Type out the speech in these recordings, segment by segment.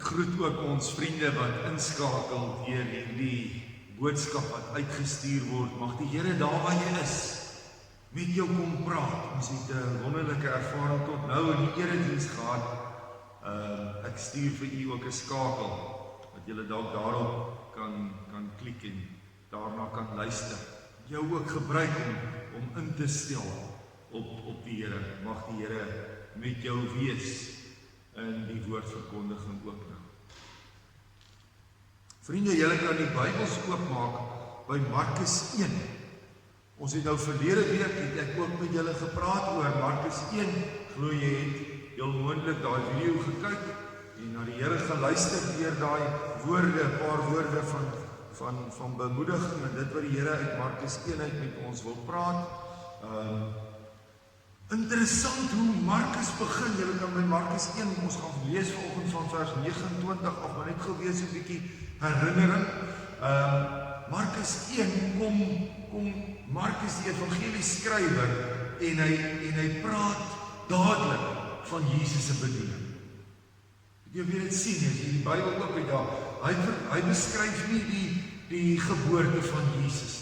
Ek groet ook ons vriende wat inskakel deur hierdie boodskap wat uitgestuur word. Mag die Here daar waar jy is, met jou kom praat. Ons het 'n wonderlike ervaring tot nou in die erediens gehad. Ek stuur vir u ook 'n skakel, wat julle dalk daarop kan klik en daarna kan luister. Jou ook gebruik om in te stel op die Here. Mag die Here met jou wees in die woordverkondiging ook nou. Vriende, julle kan die Bybels oopmaak by Markus 1. Ons het nou verlede week het ek ook met julle gepraat oor Markus 1. Glo jy het heel moontlik daai video gekyk en na die Here geluister deur daai woorde, 'n paar woorde van bemoediging en dit wat die Here uit Markus 1 uit met ons wil praat. Interessant hoe Markus begin. Julle kan by Markus 1, ons gaan lees vanoggend van vers 29 af, maar net gewees 'n bietjie herinnering. Markus 1 kom Markus die evangelie skrywer en hy praat dadelik van Jesus se bediening. Jy weet dit sien as jy die Bybel oop het daar. Hy beskryf nie die geboorte van Jesus.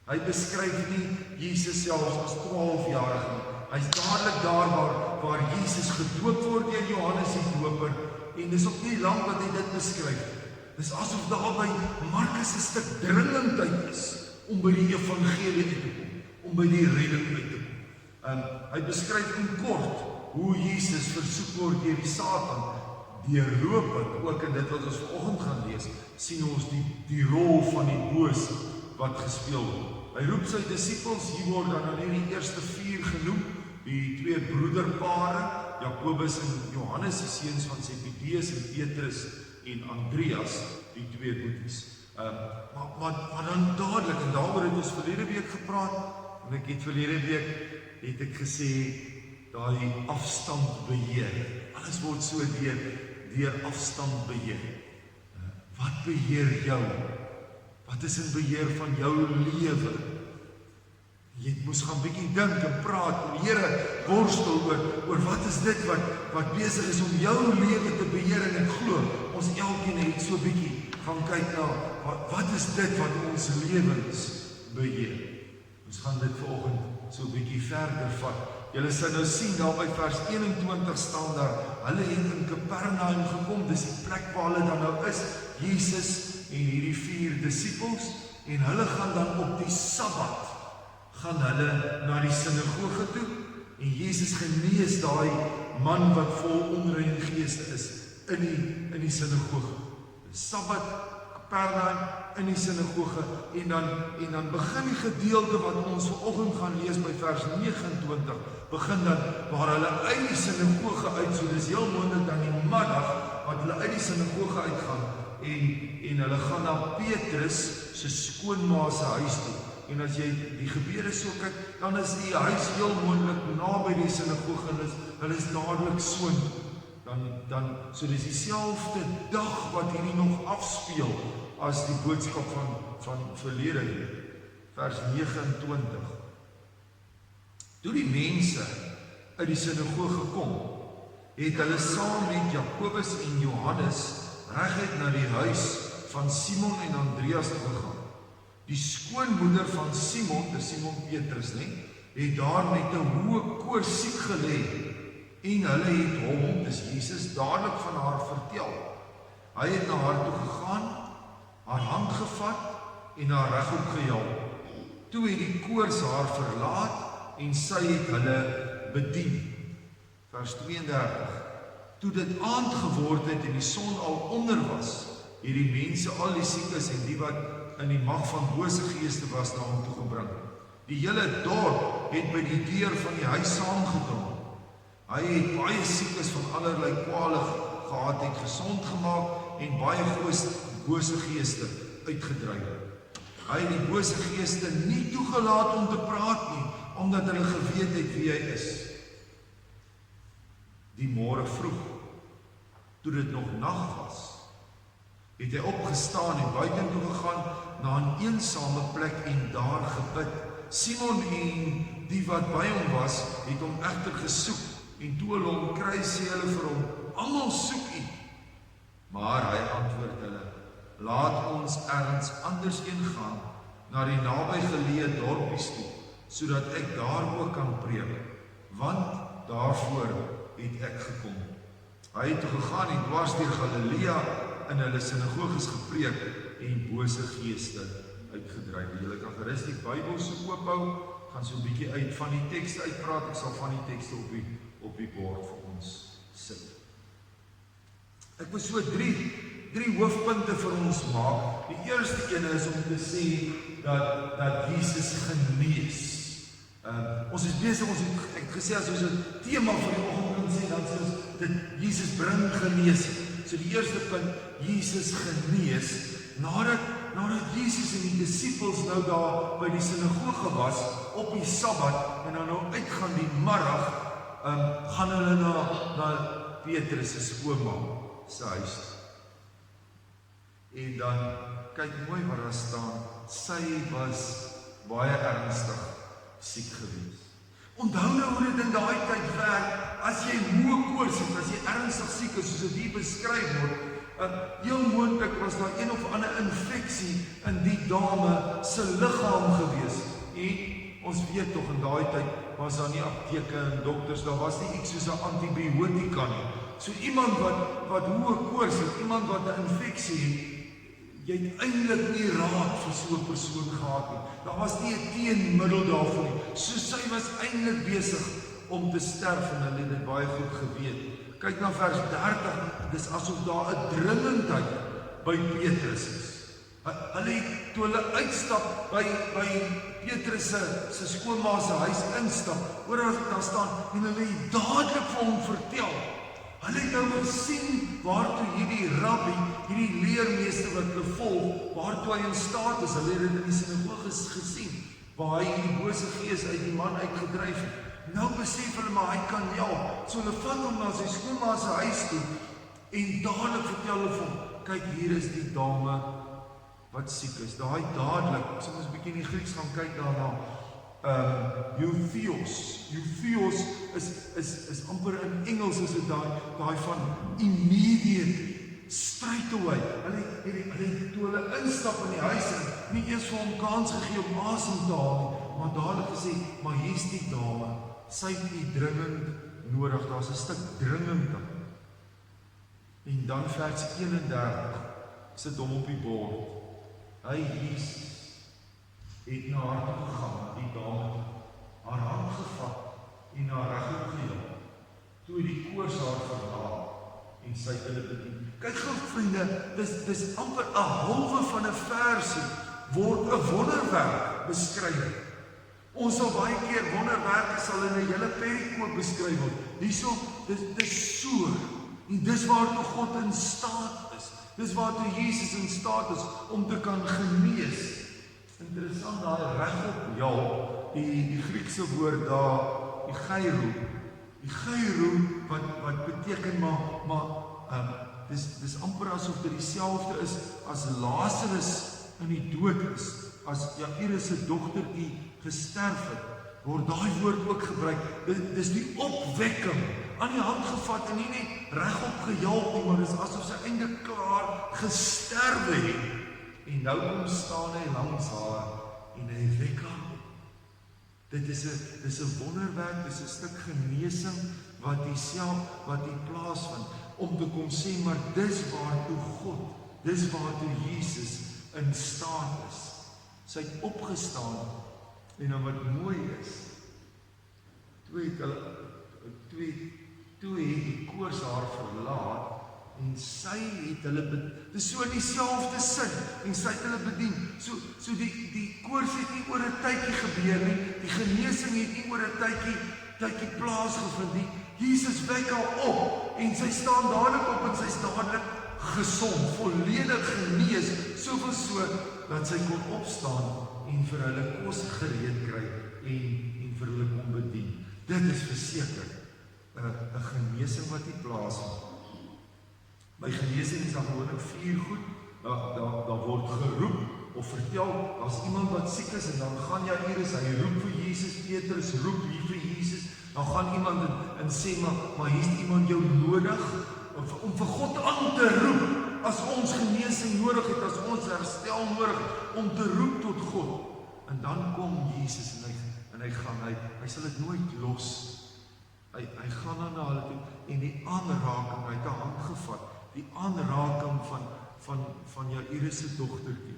Hy beskryf nie Jesus selfs as 12-jarig nie. Hy's dadelik daar waar Jesus gedoop word deur Johannes die Doper en dis ook nie lank wat hy dit beskryf. Dis asof daar by Markus 'n stuk dringendheid is om by die evangelie uit te kom, om by die redding uit te kom. Hy beskryf in kort hoe Jesus versoek word deur die Satan, deurlopend, ook in dit wat ons vanoggend gaan lees, sien ons die rol van die boos wat gespeel word. Hy roep sy disippels, hier word dan nie die eerste 4 genoem, die 2 broederpare, Jakobus en Johannes, die seuns van Zebedeus en Petrus en Andreas, die 2 boeties. Maar dan dadelik, en daaroor het ons verlede week gepraat, en ek het verlede week, het ek gesê, daai afstand beheer. Alles word so deur afstand beheer. Wat beheer jou? Wat is in beheer van jou lewe? Jy moes gaan bietjie dink en praat en die Here worstel oor wat is dit wat besig is om jou lewe te beheer en ek glo, ons elkeen het so bietjie gaan kyk na, wat is dit wat ons lewens beheer? Ons gaan dit vanoggend so bietjie verder vat. Julle sal nou sien, daar by vers 21 staan daar, hulle het in Kapernaum gekom, dis die plek waar hulle dan nou is, Jesus en hierdie 4 disippels, en hulle gaan dan op die Sabbat, gaan hulle na die sinagoge toe, en Jesus genees daai man wat vol onrein geeste is, in die sinagoge. Sabbat, Kapernaum, in die sinagoge, en dan begin die gedeelte wat ons vanoggend gaan lees by vers 29, begin dan waar hulle uit die sinagoge uit, so dis heel moontlik dan die middag, wat hulle uit die sinagoge uitgaan, en hulle gaan na Petrus se skoonma se huis toe. En as jy die gebeure so kyk, dan is die huis heel moontlik naby die sinagoge, en hulle is dadelik soontoe. So dis dieselfde dag wat hierdie nog afspeel as die boodskap van verlede week. Vers 29. Toe die mense uit die sinagoge kom, het hulle saam met Jakobus en Johannes reguit na die huis van Simon en Andreas gegaan. Die skoonmoeder van Simon, dis Simon Petrus, het daar met 'n hoë koors siek gelê. En hulle het hom, dis Jesus, dadelik van haar vertel. Hy het na haar toe gegaan, haar hand gevat en haar regop gehelp. Toe het die koors haar verlaat en sy het hulle bedien. Vers 32. Toe dit aand geword het en die son al onder was, het die mense al die siekes en die wat in die mag van bose geeste was na hom toe gebring. Die hele dorp het by die deur van die huis saamgedrom. Hy het baie siekes van allerlei kwale gehad, het gesond gemaak en baie bose geeste uitgedryf. Hy het die bose geeste nie toegelaat om te praat nie, omdat hulle geweet het wie hy is. Die môre vroeg, toe dit nog nag was, het hy opgestaan en buitentoe gegaan na 'n eensame plek en daar gebid. Simon en die wat by hom was, het hom egter gesoek, en toe hulle hom kry, sê hulle vir hom, almal soek u. Maar hy antwoord hulle, laat ons ergens anders heen gaan, na die nabygeleë dorpies toe, sodat ek daar ook kan preek, want daarvoor het ek gekom. Hy het gegaan en dwars deur Galilea in hulle sinagoges gepreek en bose geeste uitgedryf. Julle kan gerus die Bybel so oophou, gaan so 'n bietjie uit van die tekste uitpraat. Ek sal van die tekste op die bord vir ons sit. Ek wil so drie hoofpunte vir ons maak. Die eerste een is om te sê dat Jesus genees. Ons is besig, ek het gesê as ons 'n tema vir die oggend kan sê, dan sê ons dit Jesus bring genesing. So die eerste punt, Jesus genees. Nadat Jesus en die disippels nou daar by die sinagoge was op die Sabbat en dan nou uitgaan die middag, gaan hulle na Petrus se skoonma se huis. En dan kyk mooi wat daar staan, sy was baie ernstig siek gewees. Onthou nou hoe dit in daai tyd werk, as jy hoë koors het, as jy ernstig siek is, soos dit hier beskryf word, heel moontlik was daar een of ander infeksie in die dame se liggaam gewees. En ons weet tog in daai tyd was daar nie apteke en dokters, daar was nie iets soos 'n antibiotika nie. So iemand wat hoë koors het, iemand wat 'n infeksie het, jy het eintlik nie raad vir so 'n persoon gehad nie. Daar was nie 'n teenmiddel daarvoor nie. So sy was eintlik besig om te sterf en hulle het dit baie goed geweet. Kyk na vers 30, dis asof daar 'n dringendheid by Petrus is. Hulle het, toe hulle uitstap by Petrus se skoonma se huis instap, hoor daar staan, en hulle het dadelik vir hom vertel. Hulle het nou gesien waartoe hierdie rabbi, hierdie leermeester wat hulle volg, waartoe hy in staat is. Hulle het dit in die sinagoges gesien, waar hy die bose gees uit die man uitgedryf het. Nou besef hulle, maar hy kan help. So hulle vat hom na sy skoonma se huis toe, en dadelik vertel hulle vir hom, kyk, hier is die dame wat siek is. Daai dadelik, ek sal ons 'n bietjie in die Grieks gaan kyk daarna, Euphios is amper in Engels is dit daai van immediate, straight away. Hulle toe hulle instap in die huis en nie eers vir hom kans gegee om asem te haal nie, maar dadelik gesê, maar hier's die dame, sy het u dringend nodig, daar's 'n stuk dringendheid. En dan vers 31, sit hom op die bord. Hy Jesus het na haar toe gegaan, die dame, haar hand gevat en haar regop geheel. Toe die koors haar verlaat en sy hulle bedien. Kyk gou vriende, dis amper 'n halwe van 'n versie word 'n wonderwerk beskryf. Ons sal baie keer wonderwerke sal in 'n hele perikoop beskryf word. Hierso, dis so, en dis waartoe God in staat is. Dis waartoe Jesus in staat is om te kan genees. Interessant, daai regop, ja, die Griekse woord daar, die gyro, wat beteken maar dis amper asof dit dieselfde is as Lazarus in die dood is, as Jairus se dogtertjie gesterf het, word daai woord ook gebruik. Dis die opwekking, aan die hand gevat en nie net regop gehelp nie, maar dis asof sy eintlik klaar gesterwe het. En nou kom staan hy langs haar en hy wek haar. Dit is 'n wonderwerk, dis 'n stuk genesing wat die plaasvind, om te kom sê, maar dis waartoe God, dis waartoe Jesus in staat is. Sy het opgestaan, en dan wat mooi is, toe het die koors haar verlaat, en sy het hulle dis so in dieselfde sin, en sy het hulle bedien. So die koors het nie oor 'n tydjie gebeur nie, die genesing het nie oor 'n tydjie plaasgevind nie. Jesus wek haar op, en sy staan dadelik op, en sy is dadelik gesond, volledig genees, soveel so, dat sy kon opstaan, en vir hulle kos gereed kry, en vir hulle kon bedien. Dit is verseker 'n genesing wat nie plaasvind. By genesing is daar gewoonlik 4 goed, daar word geroep, of vertel, daar's iemand wat siek is, en dan gaan Jairus, hy roep vir Jesus, Petrus roep hier vir Jesus, dan gaan iemand en sê, maar hier's iemand jou nodig, om vir God aan te roep, as ons genesing nodig het, as ons herstel nodig het, om te roep tot God. En dan kom Jesus en hy sal dit nooit los. Hy gaan dan na hulle toe, en die aanraking, hy het 'n hand gevat, die aanraking van Jairus se dogtertjie,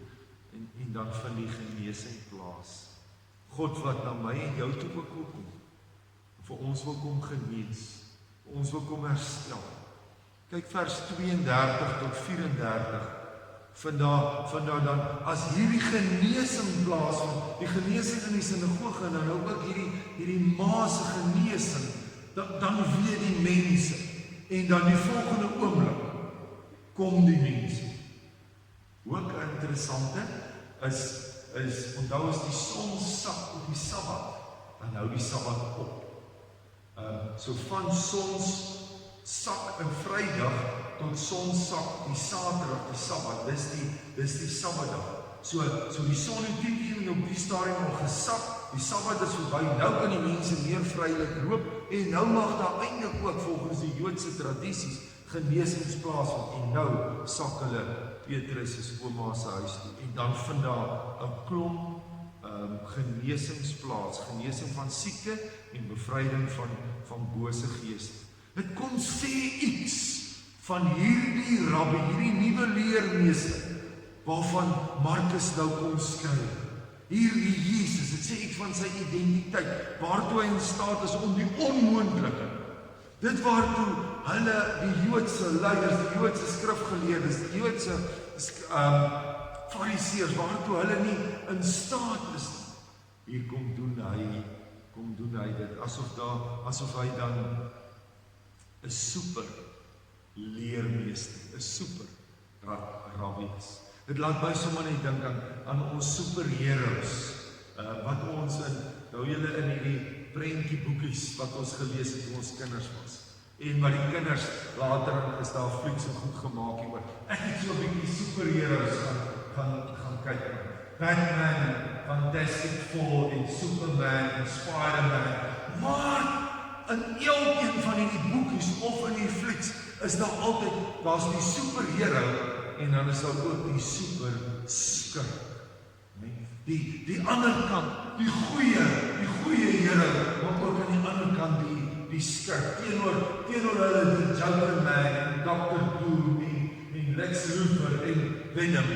en dan vind die genesing plaas. God wat na my en jou toe ook wil kom, vir ons wil kom genees, vir ons wil kom herstel. Kyk vers 32 tot 34, vind daar dan, as hierdie genesing plaasvind, die genesing in die sinagoge, en dan ook hierdie ma se genesing, dan weet die mense, en dan die volgende oomblik, kom die mense. Ook interessante is, onthou as die son sak op die Sabbat, dan hou die Sabbat op. So van sonsak in Vrydag tot sonsak die Saterdag, die Sabbat, dis die Sabbatdag. So die son het teen op die stadium al gesak, die Sabbat is verby, nou kan die mense meer vrylik loop, en nou mag daar eintlik ook volgens die Joodse tradisies genesings plaasvind, en nou sak hulle Petrus se ouma se huis toe, en dan vind daar 'n klomp genesings plaas, genesing van siekte en bevryding van bose geeste. Dit kom sê iets van hierdie rabbi, hierdie nuwe leermeester, waarvan Markus nou kom skryf. Hierdie Jesus, dit sê iets van sy identiteit, waartoe hy in staat is om die onmoontlike, dit waartoe hulle, die Joodse leiers, die Joodse skrifgeleerdes, die Joodse fariseërs, waartoe hulle nie in staat is nie. Hier kom doen hy dit, asof hy dan 'n super leermeester, 'n super rabbi is. Dit laat my sommer net dink aan ons superheroes, wat ons nou julle in hierdie prentjieboekies wat ons gelees het toe ons kinders was. En maar die kinders later is daar flieks en goed gemaak hieroor. Ek het so 'n bietjie superheroes gaan kyk. Batman, Fantastic Four en Superman en Spider-Man. Maar in elkeen van hierdie boekies of in die flieks is daar altyd, daar's die superhero en dan is daar ook die super skurk. Die ander kant, die goeie Here, maar ook aan die ander kant die skurk. Teenoor hulle die Joker Man en Dr. Doom en Lex Luthor en Venom.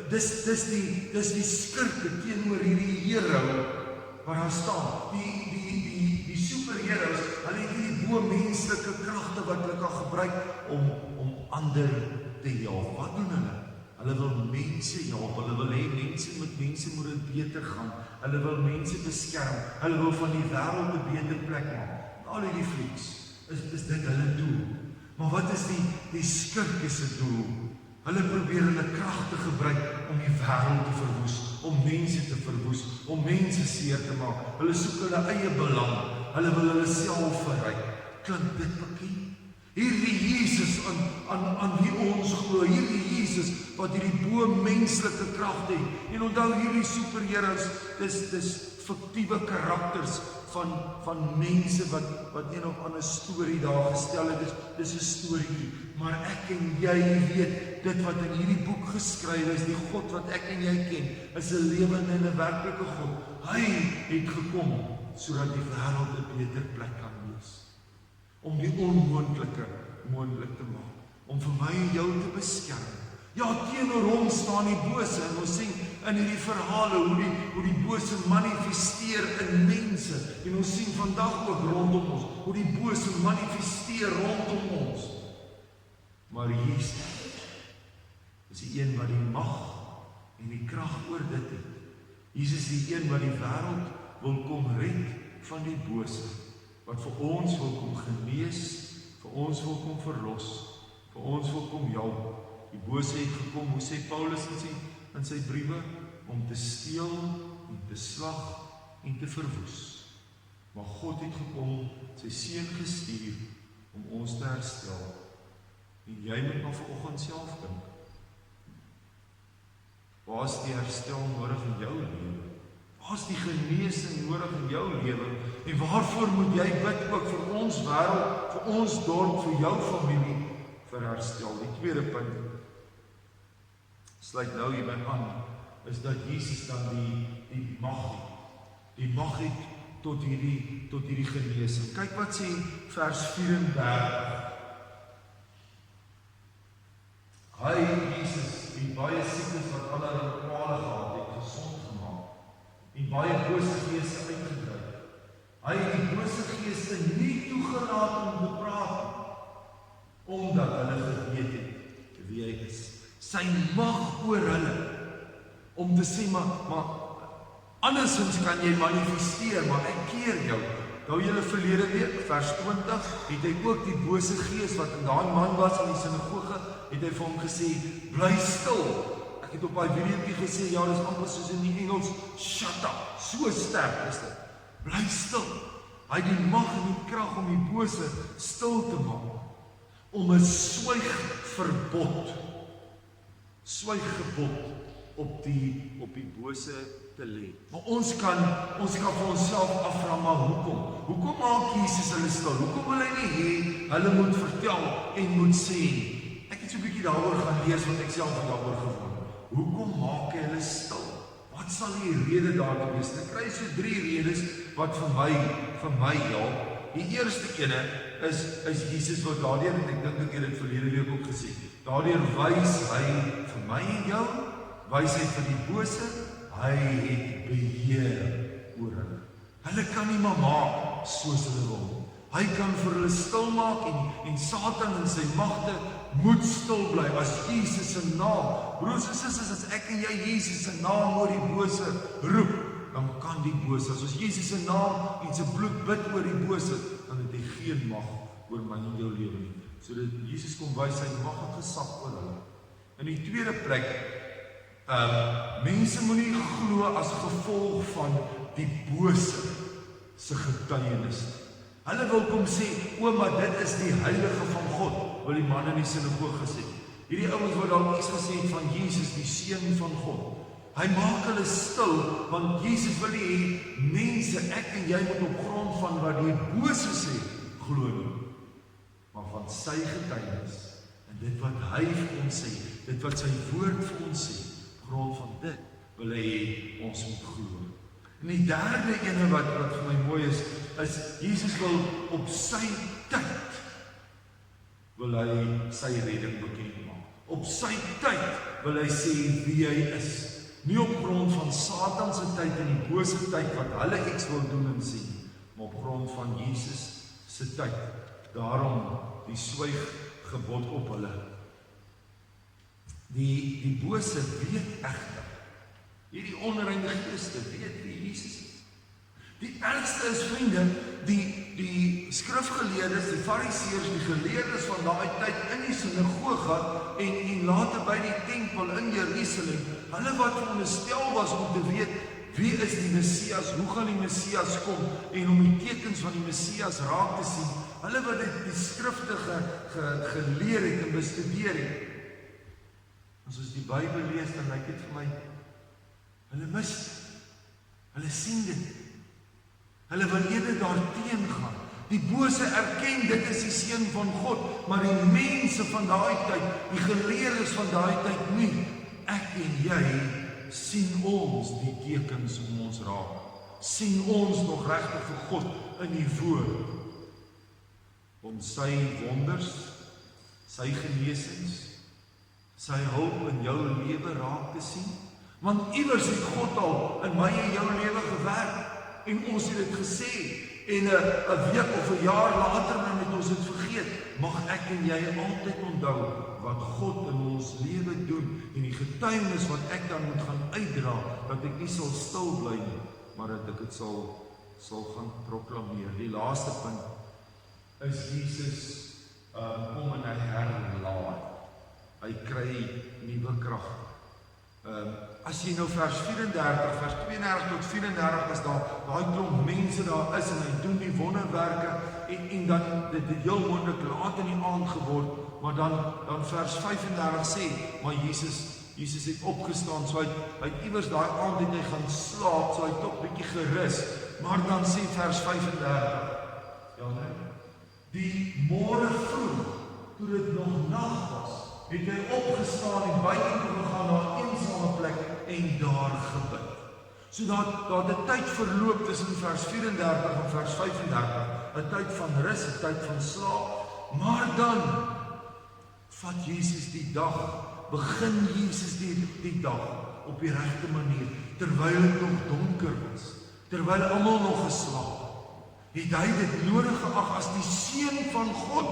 Dis die skurke teenoor hierdie hero waar daar staan. Die superheroes, hulle het hierdie bo-menslike kragte wat hulle kan gebruik om ander te help. Wat doen hulle? Hulle wil mense help, hulle wil hê met mense moet dit beter gaan. Hulle wil mense beskerm, hulle wil van die wêreld 'n beter plek maak. Al hierdie flieks, is dit hulle doel. Maar wat is die skurke se doel? Hulle probeer hulle krag te gebruik om die wêreld te verwoes, om mense te verwoes, om mense seer te maak. Hulle soek hulle eie belang, hulle wil hulle self verryk. Klink dit bekend? Hierdie Jesus aan wie ons glo, hierdie Jesus wat hierdie bo-menslike krag het. En onthou hierdie superheroes, dis fiktiewe karakters van mense wat een of ander storie daar gestel het. Dis 'n storieetjie, maar ek en jy weet, dit wat in hierdie boek geskryf is, die God wat ek en jy ken, is 'n lewende en 'n werklike God. Hy het gekom sodat die wêreld 'n beter plek kan wees. Om die onmoontlike moontlik te maak, om vir my en jou te beskerm. Ja, teenoor hom staan die bose, en ons sien in hierdie verhale hoe die bose manifesteer in mense, en ons sien vandag ook rondom ons, hoe die bose manifesteer rondom ons. Maar Jesus is die een wat die mag en die krag oor dit het. Jesus is die een wat die wêreld wil kom red van die bose, wat vir ons wil kom genees, vir ons wil kom verlos, vir ons wil kom help. Die bose het gekom, hoe sê Paulus in sy briewe, om te steel en te slag en te verwoes. Maar God het gekom, sy seun gestuur om ons te herstel. En jy moet maar vanoggend self dink. Waar is die herstel nodig in jou lewe? Waar is die genesing nodig in jou lewe? En waarvoor moet jy bid ook vir ons wêreld, vir ons dorp, vir jou familie, vir herstel? Die tweede punt, sluit nou hierby aan, is dat Jesus dan die mag het tot hierdie genesing. Kyk wat sê vers 34. Hy, Jesus, die baie siekes wat allerlei kwale gehad het, gesond gemaak, en baie bose geeste uitgedryf. Hy het die bose geeste nie toegelaat om te praat, omdat hulle geweet het wie hy is. Sy mag oor hulle, om te sê, maar andersins kan jy manifesteer, maar ek keer jou. Nou julle verlede week, vers 20, het hy ook die bose gees wat in daai man was in die sinagoge, het hy vir hom gesê, bly stil. Ek het op daai videoetjie gesê, ja, dis amper soos in die Engels, shut up, so sterk is dit. Bly stil. Hy het die mag en die krag om die bose stil te maak, om 'n swyggebod op die bose te lê. Maar ons kan vir onsself afvra, maar hoekom? Hoekom maak Jesus hulle stil? Hoekom wil hy nie hê hulle moet vertel en moet sê nie? Ek het so 'n bietjie daaroor gaan lees, want ek self het daaroor gewonder. Hoekom maak hy hulle stil? Wat sal die rede daartoe wees? Ek kry so 3 redes wat vir my help. Die eerste ene is Jesus wat daardeur, en ek dink ek het dit verlede week ook gesê, daardeur wys hy vir my en jou, wys hy vir die bose, hy het beheer oor hulle. Hulle kan nie maar maak soos hulle wil. Hy kan vir hulle stil maak en Satan en sy magte moet stil bly as Jesus se naam. Broers en susters, as ek en jy Jesus se naam oor die bose roep, dan kan die bose, as Jesus se naam en sy bloed bid oor die bose, dan het hy geen mag oor my en jou lewe nie. So dat Jesus kom wys sy mag en gesag oor hulle. In die tweede plek, mense moenie glo as gevolg van die bose se getuienis. Hulle wil kom sê, maar dit is die heilige van God, wil die man in die sinagoge sê. Hierdie ouens wat dalk iets gesê het van Jesus, die seun van God. Hy maak hulle stil, want Jesus wil hê mense, ek en jy moet op grond van wat die bose sê, glo nie. Maar van sy getuienis, en dit wat hy vir ons sê, dit wat sy woord vir ons sê, grond van dit wil hy hê ons moet glo. En die derde ene wat vir my mooi is Jesus wil op sy tyd wil hy sy redding bekend maak. Op sy tyd wil hy sê wie hy is. Nie op grond van Satan se tyd en die bose tyd wat hulle iets wil doen en sien, maar op grond van Jesus se tyd. Daarom die swyggebod op hulle. Die bose weet egter. Hierdie onreine geeste weet wie Jesus is. Die ergste is, vriende, die skrifgeleerdes, die fariseërs, die geleerdes van daai tyd in die sinagoge en later by die tempel in Jerusalem, hulle wat veronderstel was om te weet wie is die Messias, hoe gaan die Messias kom en om die tekens van die Messias raak te sien, hulle wat die skrifte geleer het en bestudeer het. As ons die Bybel lees, dan lyk dit vir my, hulle mis, hulle sien dit. Hulle wil eerder daarteen gaan. Die bose erken dit is die seun van God, maar die mense van daai tyd, die geleerdes van daai tyd nie. Ek en jy sien ons die tekens om ons raak. Sien ons nog regtig vir God in die woord. Om sy wonders, sy genesings, sy hulp in jou lewe raak te sien. Want iewers het God al in my en jou lewe gewerk. En ons het dit gesê, en 'n week of 'n jaar later dan het ons dit vergeet, mag ek en jy altyd onthou wat God in ons lewe doen, en die getuienis wat ek dan moet gaan uitdra, dat ek nie sal stil bly nie, maar dat ek dit sal gaan proklameer. Die laaste punt is Jesus kom en hy herlaai. Hy kry nuwe krag. As jy nou vers 34, vers 32 tot 34 is daai klomp mense daar is en hy doen die wonderwerke en dan dit heel moontlik laat in die aand geword, maar dan vers 35 sê, maar Jesus het opgestaan, so hy het iewers daai aand het hy gaan slaap, so hy het toch bietjie gerus, maar dan sê vers 35, ja nee, die môre vroeg, toe dit nog nag was, het hy opgestaan en buite toe gegaan na 'n eensame plek en daar gebid. So daar het 'n tyd verloop tussen vers 34 en vers 35, 'n tyd van rus, 'n tyd van slaap, maar dan vat Jesus die dag, begin Jesus die dag op die regte manier, terwyl dit nog donker was, terwyl almal nog geslaap het hy dit nodig geag as die seun van God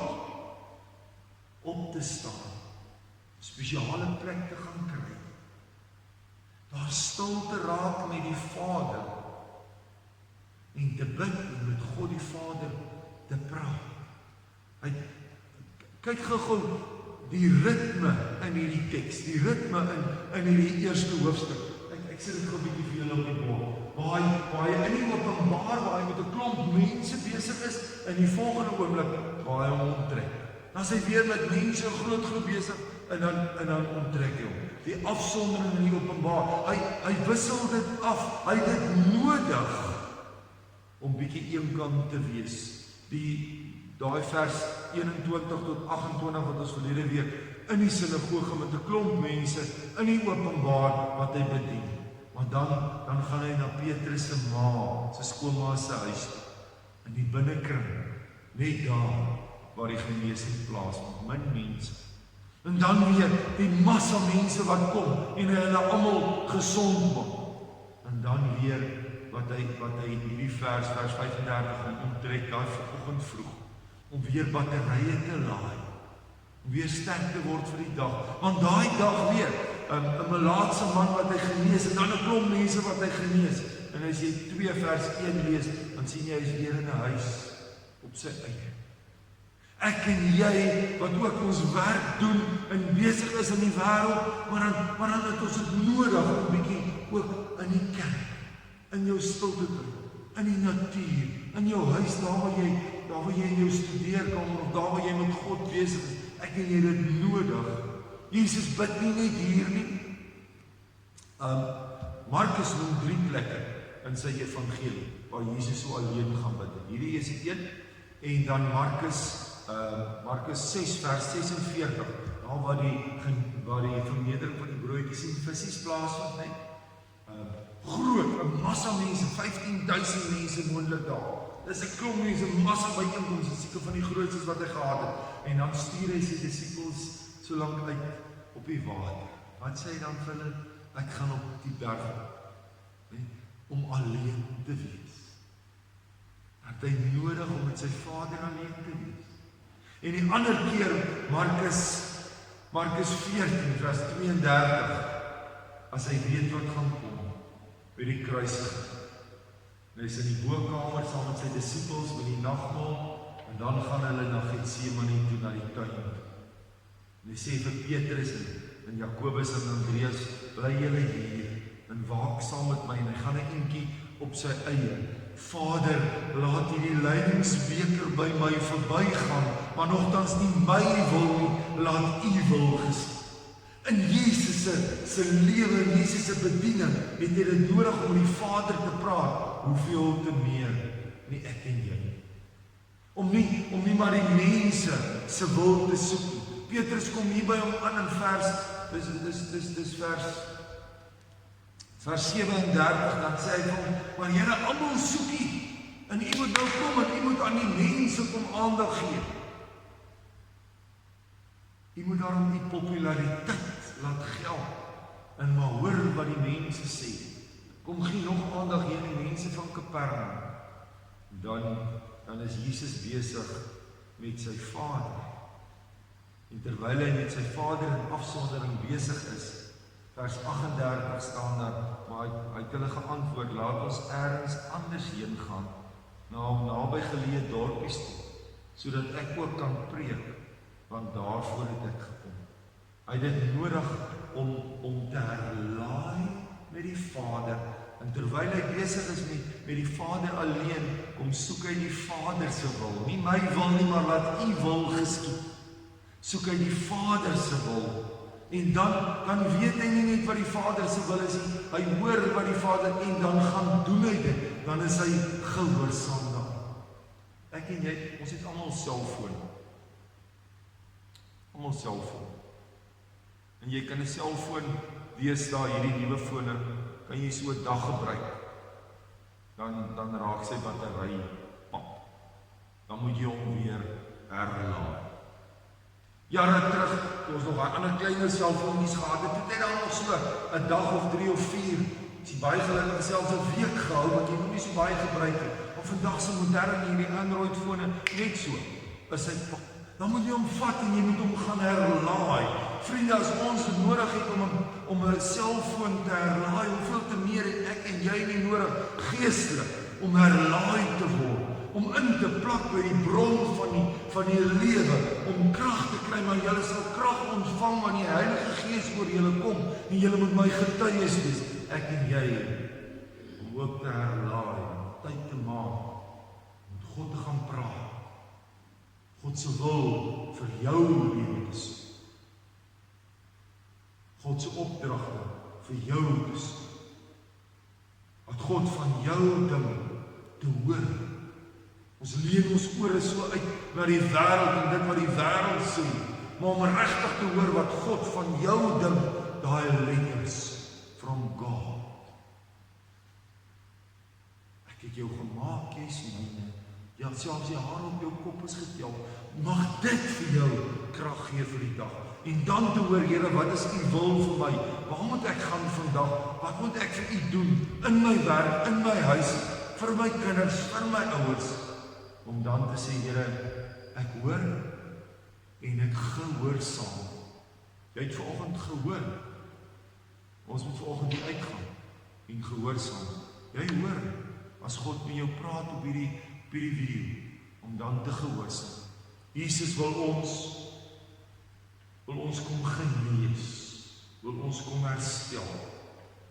op te staan, spesiale plek te gaan kry, daar stil te raak met die Vader en te bid en met God die Vader te praat. Kyk gou die ritme in hierdie teks, die ritme in hierdie eerste hoofstuk. Ek sit dit gou 'n bietjie vir julle op die bord. Waar hy in die openbaar, waar hy met 'n klomp mense besig is, in die volgende oomblik waar hy hom onttrek. Dan is hy weer met mense, 'n groot groep besig, en dan onttrek hy hom. Die afsondering in die openbaar. Hy wissel dit af. Hy het dit nodig om bietjie eenkant te wees. Daai vers 21 tot 28 wat ons verlede week in die sinagoge met 'n klomp mense in die openbaar wat hy bedien. Maar dan gaan hy na Petrus se ma, sy skoonma se huis, in die binnekring, net daar waar die genesing plaasvind, min mense. En dan weer die massa mense wat kom en hulle almal gesond maak. En dan weer wat hy hierdie vers 35 gaan onttrek daai vanoggend vroeg, om weer batterye te laai, om weer sterk te word vir die dag. Want daai dag weer, 'n melaatse man wat hy genees, en dan 'n klomp mense wat hy genees. En as jy 2 vers 1 lees, dan sien jy hy is weer in 'n huis op sy eie. Ek en jy, wat ook ons werk doen en besig is in die wêreld, maar dan het ons dit nodig om 'n bietjie ook in die kerk, in jou stilte te doen, in die natuur, in jou huis, daar waar jy in jou studeerkamer, of daar waar jy met God besig is. Ek en jy dit nodig. Jesus bid nie net hier nie. Markus noem 3 plekke in sy evangelie waar Jesus so alleen gaan bid. Hierdie is die een, en dan Markus 6 vers 46, daar waar die vernedering van die broodjies en visse plaasvind, net groot, 'n massa mense, 15,000 mense moontlik daar. Dis 'n klomp mense, 'n massa byeenkoms, dis seker van die grootstes wat hy gehad het. En dan stuur hy sy disippels so lank uit op die water. Wat sê hy dan vir hulle? Ek gaan op die berg om alleen te wees. Het hy nodig om met sy Vader alleen te wees. En die ander keer, Markus 14 vers 32, as hy weet wat gaan kom by die kruisiging. Hy is in die bokkamer saam met sy disippels by die nagmaal, en dan gaan hulle na Getsemane toe, na die tuin. En hy sê vir Petrus en Jakobus en Andreas, bly julle hier en waak saam met my. En hy gaan 'n entjie op sy eie. Vader, laat hierdie lydingsbeker by my verbygaan, maar nogtans nie my wil nie, laat U wil geskied. In Jesus se lewe, in Jesus se bediening, het hy dit nodig om met die Vader te praat. Hoeveel te meer nie ek en jy. Om nie maar die mense se wil te soek nie. Petrus kom hier by hom aan in dis vers 37, dan sê hy van, maar julle almal soek U, en U moet nou kom, en U moet aan die mense kom aandag gee. U moet daarom die populariteit laat geld, en maar hoor wat die mense sê. Kom gee nog aandag hier aan die mense van Kapernaum. Dan is Jesus besig met sy Vader. En terwyl hy met sy Vader in afsondering besig is, vers 38 staan daar, maar hy het hulle geantwoord, laat ons ergens anders heen gaan, naby geleë dorpies toe, sodat ek ook kan preek, want daarvoor het ek gekom. Hy het dit nodig om te herlaai met die Vader, en terwyl hy besig is met die Vader alleen, kom soek hy die Vader se wil, nie my wil nie, maar laat U wil geskied. Soek hy die Vader se wil, en dan weet hy nie net wat die Vader se wil is nie, hy hoor wat die Vader, en dan gaan doen hy dit, dan is hy gehoorsaam daaraan. Ek en jy, ons het almal selfoon. Almal selfoon. En jy kan 'n selfoon wees daar, hierdie nuwe fone, kan jy so 'n dag gebruik. Dan raak sy battery pap. Dan moet jy hom weer herlaai. Jare terug, toe ons nog daai ander kleiner selfoonjies gehad het, het dan nog so 'n dag of 3 of 4, is baie gelukkig selfs 'n week gehou, want jy moet nie so baie gebruik het. Maar vandag se moderne hierdie Android fone net so. Is hy pap. Dan moet jy hom vat en jy moet hom gaan herlaai. Vriende, as ons het nodig het om 'n selfoon te herlaai, hoeveel te meer het ek en jy nie nodig geestelik om herlaai te word, om in te plak by die bron van die lewe, om krag te kry, maar julle sal krag ontvang wanneer die Heilige Gees oor julle kom en julle moet my getuies wees, ek en jy, om ook te herlaai, tyd te maak, om met God te gaan praat. God se wil vir jou lewe te sien. God se opdragte vir jou te sien. Wat God van jou ding te hoor. Ons leen ons ore so uit na die wêreld en dit wat die wêreld sê, maar om regtig te hoor wat God van jou ding, daai letters from God. Ek het jou gemaak, jy is myne. Ja, selfs die hare op jou kop is getel. Mag dit vir jou krag gee vir die dag. En dan te hoor, Here, wat is u wil vir my? Waar moet ek gaan vandag? Wat moet ek vir u doen? In my werk, in my huis, vir my kinders, vir my ouers. Om dan te sê, Here, ek hoor en ek gehoorsaam. Jy het vanoggend gehoor. Ons moet vanoggend hier uitgaan en gehoorsaam. Jy hoor, as God met jou praat op hierdie video, om dan te gehoorsaam. Jesus wil ons kom genees, wil ons kom herstel.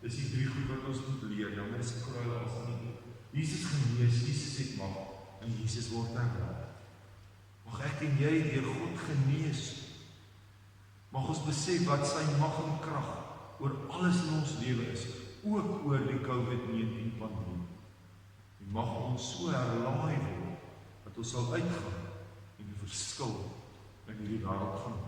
Dis die 3 goed wat ons moet leer. Nou mense kruil as nie. Jesus genees, Jesus het mag, en Jesus word herlaai. Mag ek en jy deur God genees. Mag ons besef wat sy mag en krag oor alles in ons lewe is, ook oor die COVID-19 pandemie. En mag ons so herlaai word, dat ons sal uitgaan en 'n verskil in hierdie wêreld gaan